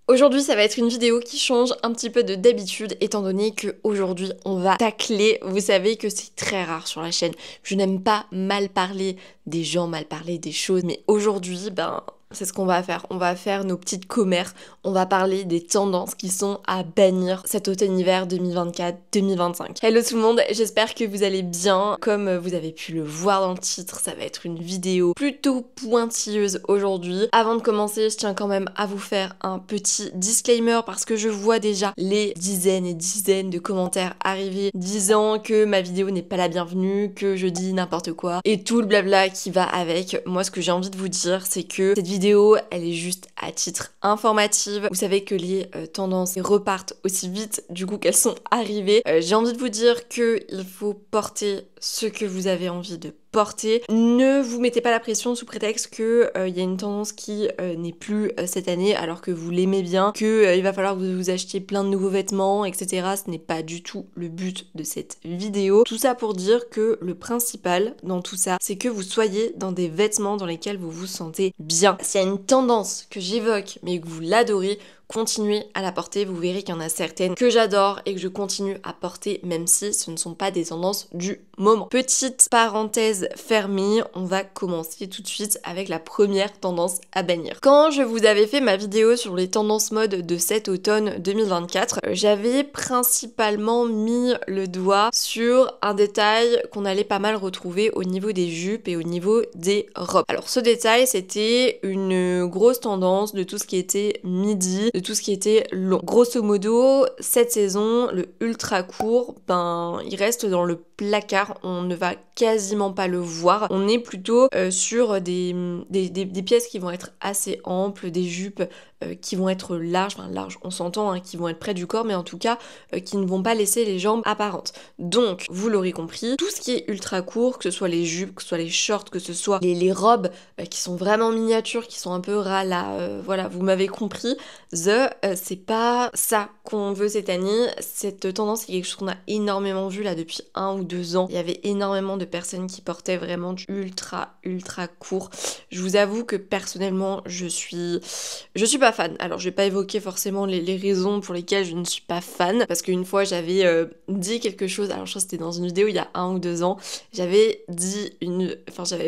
Aujourd'hui, ça va être une vidéo qui change un petit peu de d'habitude, étant donné qu'aujourd'hui, on va tacler. Vous savez que c'est très rare sur la chaîne. Je n'aime pas mal parler des gens, mal parler des choses, mais aujourd'hui, c'est ce qu'on va faire. On va faire nos petites commères. On va parler des tendances qui sont à bannir cet automne-hiver 2024-2025. Hello tout le monde, j'espère que vous allez bien. Comme vous avez pu le voir dans le titre, ça va être une vidéo plutôt pointilleuse aujourd'hui. Avant de commencer, je tiens quand même à vous faire un petit disclaimer parce que je vois déjà les dizaines et dizaines de commentaires arriver disant que ma vidéo n'est pas la bienvenue, que je dis n'importe quoi et tout le blabla qui va avec. Moi, ce que j'ai envie de vous dire, c'est que cette vidéo, elle est juste à titre informatif. Vous savez que les tendances repartent aussi vite du coup qu'elles sont arrivées. J'ai envie de vous dire que il faut porter ce que vous avez envie de porter. Ne vous mettez pas la pression sous prétexte que y a une tendance qui n'est plus cette année alors que vous l'aimez bien, que il va falloir que vous achetiez plein de nouveaux vêtements, etc. Ce n'est pas du tout le but de cette vidéo. Tout ça pour dire que le principal dans tout ça, c'est que vous soyez dans des vêtements dans lesquels vous vous sentez bien. S'il y a une tendance que j'évoque mais que vous l'adorez, continuez à la porter, vous verrez qu'il y en a certaines que j'adore et que je continue à porter même si ce ne sont pas des tendances du moment. Petite parenthèse fermée, on va commencer tout de suite avec la première tendance à bannir. Quand je vous avais fait ma vidéo sur les tendances mode de cet automne 2024, j'avais principalement mis le doigt sur un détail qu'on allait pas mal retrouver au niveau des jupes et au niveau des robes. Alors ce détail, c'était une grosse tendance de tout ce qui était midi, de tout ce qui était long. Grosso modo, cette saison, le ultra court, il reste dans le placard, on ne va quasiment pas le voir. On est plutôt sur des pièces qui vont être assez amples, des jupes qui vont être larges, on s'entend, hein, qui vont être près du corps, mais en tout cas qui ne vont pas laisser les jambes apparentes. Donc, vous l'aurez compris, tout ce qui est ultra court, que ce soit les jupes, que ce soit les shorts, que ce soit les robes qui sont vraiment miniatures, qui sont un peu ras là, voilà, vous m'avez compris. C'est pas ça qu'on veut cette année. Cette tendance, c'est quelque chose qu'on a énormément vu là depuis 1 ou 2 ans. Il y avait énormément de personnes qui portaient vraiment du ultra court. Je vous avoue que personnellement, je suis pas fan. Alors, je vais pas évoquer forcément les raisons pour lesquelles je ne suis pas fan, parce qu'une fois, j'avais dit quelque chose, alors je crois que c'était dans une vidéo il y a 1 ou 2 ans, j'avais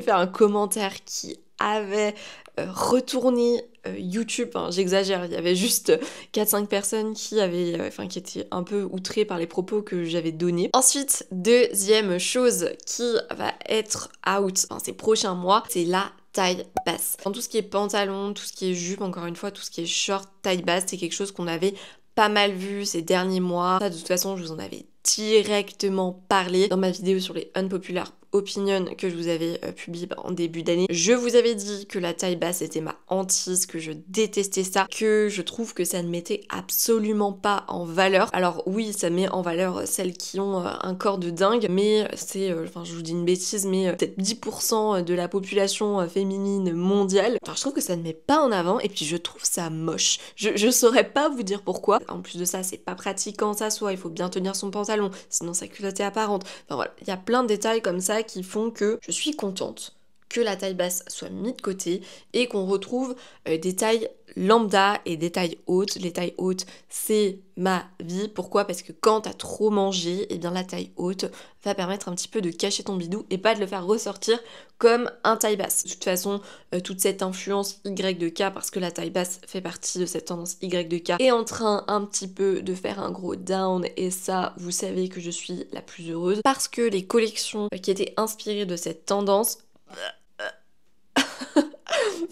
fait un commentaire qui avait retourné YouTube, j'exagère, il y avait juste 4-5 personnes qui avaient, qui étaient un peu outrées par les propos que j'avais donnés. Ensuite, deuxième chose qui va être out ces prochains mois, c'est la taille basse. Dans tout ce qui est pantalon, tout ce qui est jupe, encore une fois, tout ce qui est short, taille basse, c'est quelque chose qu'on avait pas mal vu ces derniers mois. Ça, de toute façon, je vous en avais directement parlé dans ma vidéo sur les unpopular opinion que je vous avais publié en début d'année. Je vous avais dit que la taille basse était ma hantise, que je détestais ça, que je trouve que ça ne mettait absolument pas en valeur. Alors oui, ça met en valeur celles qui ont un corps de dingue, mais c'est, je vous dis une bêtise, mais peut-être 10% de la population féminine mondiale. Je trouve que ça ne met pas en avant et puis je trouve ça moche. Je saurais pas vous dire pourquoi. En plus de ça, c'est pas pratique quand ça soit, il faut bien tenir son pantalon, sinon sa culotte est apparente. Voilà, il y a plein de détails comme ça qui font que je suis contente que la taille basse soit mise de côté et qu'on retrouve des tailles lambda et des tailles hautes. Les tailles hautes, c'est ma vie. Pourquoi ? Parce que quand t'as trop mangé, eh bien la taille haute va permettre un petit peu de cacher ton bidou et pas de le faire ressortir comme un taille basse. De toute façon, toute cette influence Y de K, parce que la taille basse fait partie de cette tendance Y de K, est en train un petit peu de faire un gros down et ça, vous savez que je suis la plus heureuse parce que les collections qui étaient inspirées de cette tendance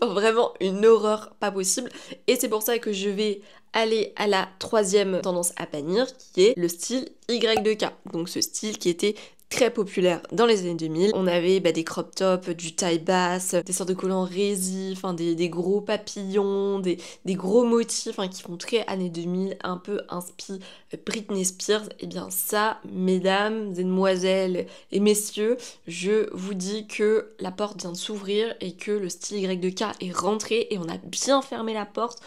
vraiment une horreur pas possible. Et c'est pour ça que je vais aller à la troisième tendance à bannir, qui est le style Y de K. Donc ce style qui était très populaire dans les années 2000. On avait des crop tops, du taille basse, des sortes de collants résif, des gros papillons, des gros motifs qui font très années 2000, un peu inspi Britney Spears. Et bien ça, mesdames, mesdemoiselles et messieurs, je vous dis que la porte vient de s'ouvrir et que le style Y de K est rentré et on a bien fermé la porte.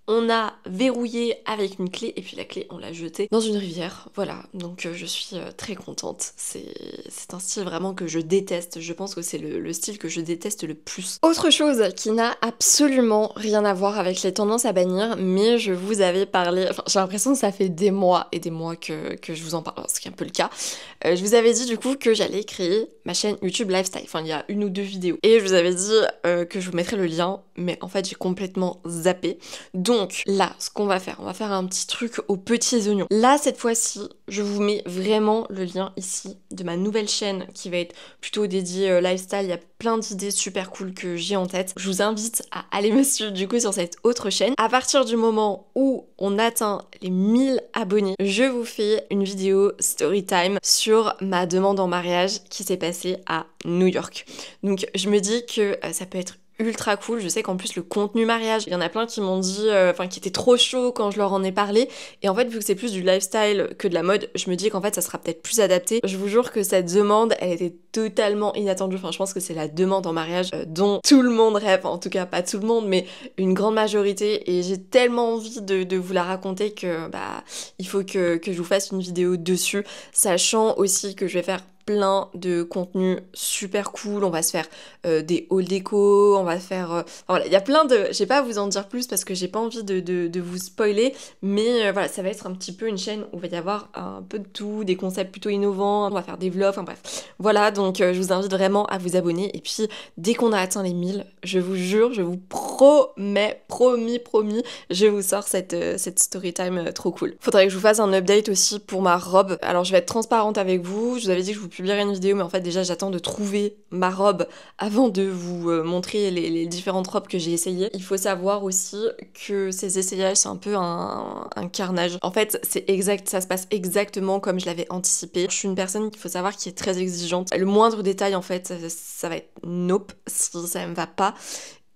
on a verrouillé avec une clé et puis la clé on l'a jetée dans une rivière. Voilà, donc je suis très contente. C'est un style vraiment que je déteste. Je pense que c'est le style que je déteste le plus. Autre chose qui n'a absolument rien à voir avec les tendances à bannir, mais je vous avais parlé, enfin j'ai l'impression que ça fait des mois et des mois que je vous en parle, ce qui est un peu le cas. Je vous avais dit du coup que j'allais créer ma chaîne YouTube Lifestyle, enfin il y a 1 ou 2 vidéos. Et je vous avais dit que je vous mettrais le lien, mais en fait j'ai complètement zappé. Donc là, ce qu'on va faire, on va faire un petit truc aux petits oignons. Là, cette fois-ci, je vous mets vraiment le lien ici de ma nouvelle chaîne qui va être plutôt dédiée lifestyle. Il y a plein d'idées super cool que j'ai en tête. Je vous invite à aller me suivre du coup sur cette autre chaîne. À partir du moment où on atteint les 1000 abonnés, je vous fais une vidéo story time sur ma demande en mariage qui s'est passée à New York. Donc je me dis que ça peut être ultra cool. Je sais qu'en plus le contenu mariage, il y en a plein qui m'ont dit, qui étaient trop chauds quand je leur en ai parlé. Et en fait, vu que c'est plus du lifestyle que de la mode, je me dis qu'en fait ça sera peut-être plus adapté. Je vous jure que cette demande, elle était totalement inattendue. Enfin, je pense que c'est la demande en mariage dont tout le monde rêve. En tout cas, pas tout le monde, mais une grande majorité. Et j'ai tellement envie de vous la raconter que il faut que je vous fasse une vidéo dessus, sachant aussi que je vais faire plein de contenus super cool. On va se faire des hauls déco, on va faire... enfin, voilà, il y a plein de... Je vais pas vous en dire plus parce que j'ai pas envie de vous spoiler, mais voilà, ça va être un petit peu une chaîne où il va y avoir un peu de tout, des concepts plutôt innovants, on va faire des vlogs, enfin bref. Voilà, donc je vous invite vraiment à vous abonner et puis dès qu'on a atteint les 1000, je vous jure, je vous promets, promis, je vous sors cette story time trop cool. Faudrait que je vous fasse un update aussi pour ma robe. Alors je vais être transparente avec vous, je vous avais dit que je vous publierai une vidéo, mais en fait déjà j'attends de trouver ma robe avant de vous montrer les différentes robes que j'ai essayées. Il faut savoir aussi que ces essayages c'est un peu un carnage. En fait c'est exact, ça se passe exactement comme je l'avais anticipé. Je suis une personne qu'il faut savoir qui est très exigeante. Le moindre détail en fait ça va être nope si ça me va pas.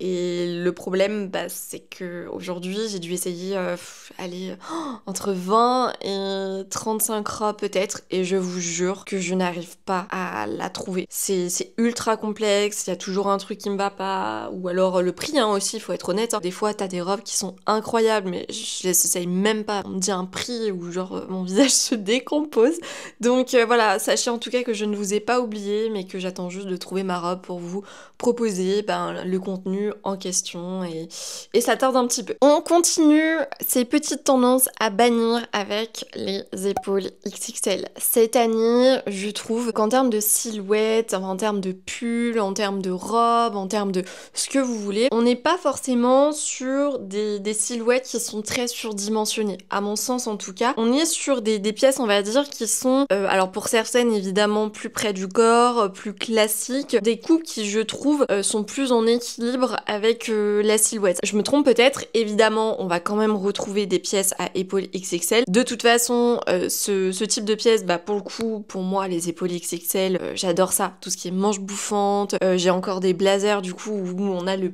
Et le problème, c'est que aujourd'hui j'ai dû essayer entre 20 et 35 robes peut-être, et je vous jure que je n'arrive pas à la trouver. C'est ultra complexe, il y a toujours un truc qui me va pas, ou alors le prix aussi, il faut être honnête. Des fois t'as des robes qui sont incroyables, mais je les essaye même pas. On me dit un prix où genre mon visage se décompose. Donc voilà, sachez en tout cas que je ne vous ai pas oublié, mais que j'attends juste de trouver ma robe pour vous proposer le contenu en question et ça tarde un petit peu. On continue ces petites tendances à bannir avec les épaules XXL. Cette année, je trouve qu'en termes de silhouette, en termes de pull, en termes de robe, en termes de ce que vous voulez, on n'est pas forcément sur des silhouettes qui sont très surdimensionnées. À mon sens en tout cas, on est sur des pièces on va dire qui sont, alors pour certaines évidemment plus près du corps, plus classiques, des coupes qui je trouve sont plus en équilibre avec la silhouette. Je me trompe peut-être, évidemment on va quand même retrouver des pièces à épaules XXL. De toute façon ce type de pièces, pour le coup pour moi les épaules XXL j'adore ça, tout ce qui est manches bouffantes. J'ai encore des blazers du coup où on a une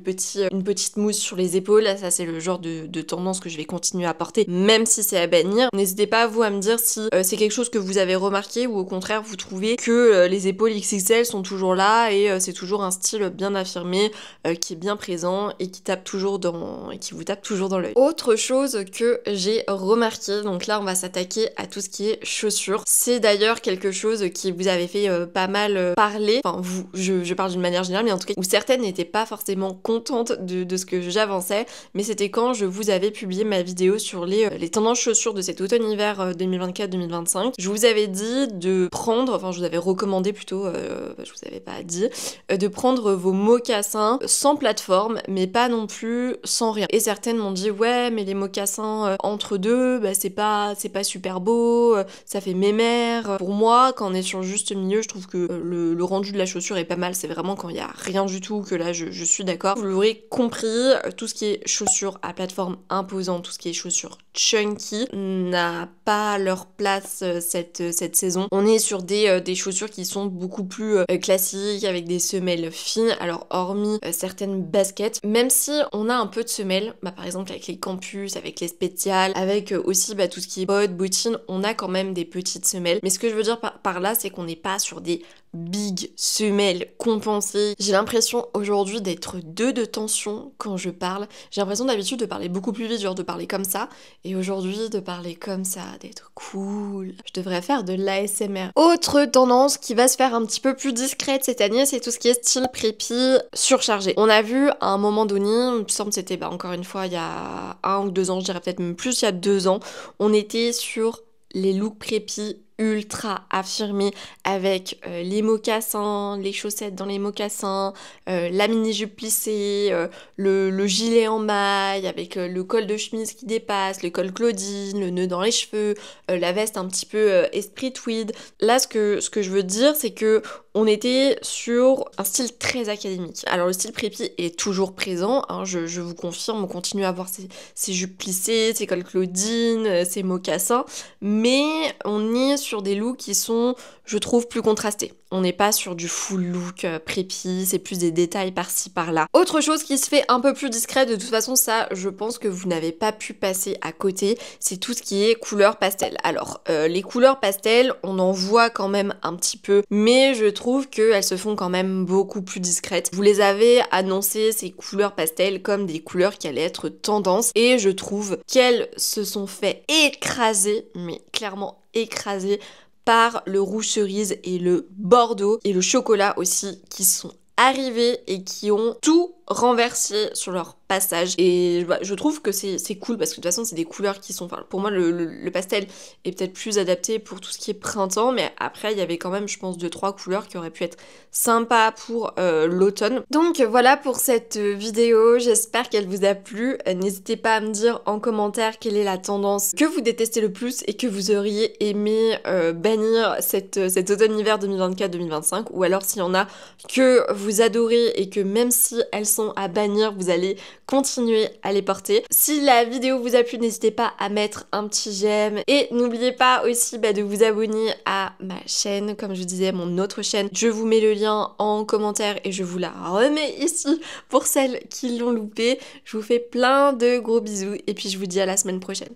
petite mousse sur les épaules. Ça c'est le genre de tendance que je vais continuer à porter même si c'est à bannir. N'hésitez pas vous à me dire si c'est quelque chose que vous avez remarqué ou au contraire vous trouvez que les épaules XXL sont toujours là et c'est toujours un style bien affirmé qui est bien présent et qui vous tape toujours dans l'œil. Autre chose que j'ai remarqué, donc là on va s'attaquer à tout ce qui est chaussures. C'est d'ailleurs quelque chose qui vous avait fait pas mal parler, enfin je parle d'une manière générale, mais en tout cas où certaines n'étaient pas forcément contentes de ce que j'avançais, mais c'était quand je vous avais publié ma vidéo sur les tendances chaussures de cet automne-hiver 2024-2025. Je vous avais dit de prendre, enfin je vous avais recommandé plutôt, je vous avais pas dit, de prendre vos mocassins sans plateforme, mais pas non plus sans rien. Et certaines m'ont dit ouais mais les mocassins entre deux, c'est pas super beau, ça fait mémère. Pour moi, quand on est sur le juste milieu, je trouve que le rendu de la chaussure est pas mal. C'est vraiment quand il y a rien du tout que là je suis d'accord. Vous l'aurez compris, tout ce qui est chaussures à plateforme imposante, tout ce qui est chaussures chunky n'a pas leur place cette saison. On est sur des chaussures qui sont beaucoup plus classiques avec des semelles fines. Alors hormis certaines baskets, même si on a un peu de semelles, par exemple avec les campus, avec les spéciales, avec aussi tout ce qui est bottes, bottines, on a quand même des petites semelles. Mais ce que je veux dire par là, c'est qu'on n'est pas sur des big, semelle, compensée. J'ai l'impression aujourd'hui d'être deux de tension quand je parle. J'ai l'impression d'habitude de parler beaucoup plus vite, genre de parler comme ça. Et aujourd'hui, de parler comme ça, d'être cool. Je devrais faire de l'ASMR. Autre tendance qui va se faire un petit peu plus discrète cette année, c'est tout ce qui est style prépi surchargé. On a vu à un moment donné, il me semble que c'était encore une fois il y a 1 ou 2 ans, je dirais peut-être même plus il y a 2 ans, on était sur les looks prépi ultra affirmés avec les mocassins, les chaussettes dans les mocassins, la mini-jupe plissée, le gilet en maille avec le col de chemise qui dépasse, le col Claudine, le nœud dans les cheveux, la veste un petit peu esprit tweed. Là, ce que je veux dire, c'est que on était sur un style très académique. Alors le style prépi est toujours présent, hein, je vous confirme, on continue à avoir ces jupes plissées, ces cols Claudine, ces mocassins, mais on est sur des looks qui sont, je trouve, plus contrastés. On n'est pas sur du full look prépi, c'est plus des détails par-ci par-là. Autre chose qui se fait un peu plus discrète, de toute façon ça je pense que vous n'avez pas pu passer à côté, c'est tout ce qui est couleurs pastel. Alors les couleurs pastel, on en voit quand même un petit peu, mais je trouve qu'elles se font quand même beaucoup plus discrètes. Vous les avez annoncées, ces couleurs pastel, comme des couleurs qui allaient être tendance, et je trouve qu'elles se sont fait écraser, mais clairement écraser, par le rouge cerise et le bordeaux et le chocolat aussi qui sont arrivés et qui ont tout renversé sur leur passage. Et je trouve que c'est cool parce que de toute façon c'est des couleurs qui sont... Enfin, pour moi le pastel est peut-être plus adapté pour tout ce qui est printemps, mais après il y avait quand même je pense 2-3 couleurs qui auraient pu être sympas pour l'automne. Donc voilà pour cette vidéo, j'espère qu'elle vous a plu. N'hésitez pas à me dire en commentaire quelle est la tendance que vous détestez le plus et que vous auriez aimé bannir cet automne-hiver 2024-2025, ou alors s'il y en a que vous adorez et que même si elles sont à bannir, vous allez continuer à les porter. Si la vidéo vous a plu, n'hésitez pas à mettre un petit j'aime et n'oubliez pas aussi de vous abonner à ma chaîne, comme je vous disais, mon autre chaîne. Je vous mets le lien en commentaire et je vous la remets ici pour celles qui l'ont loupé. Je vous fais plein de gros bisous et puis je vous dis à la semaine prochaine.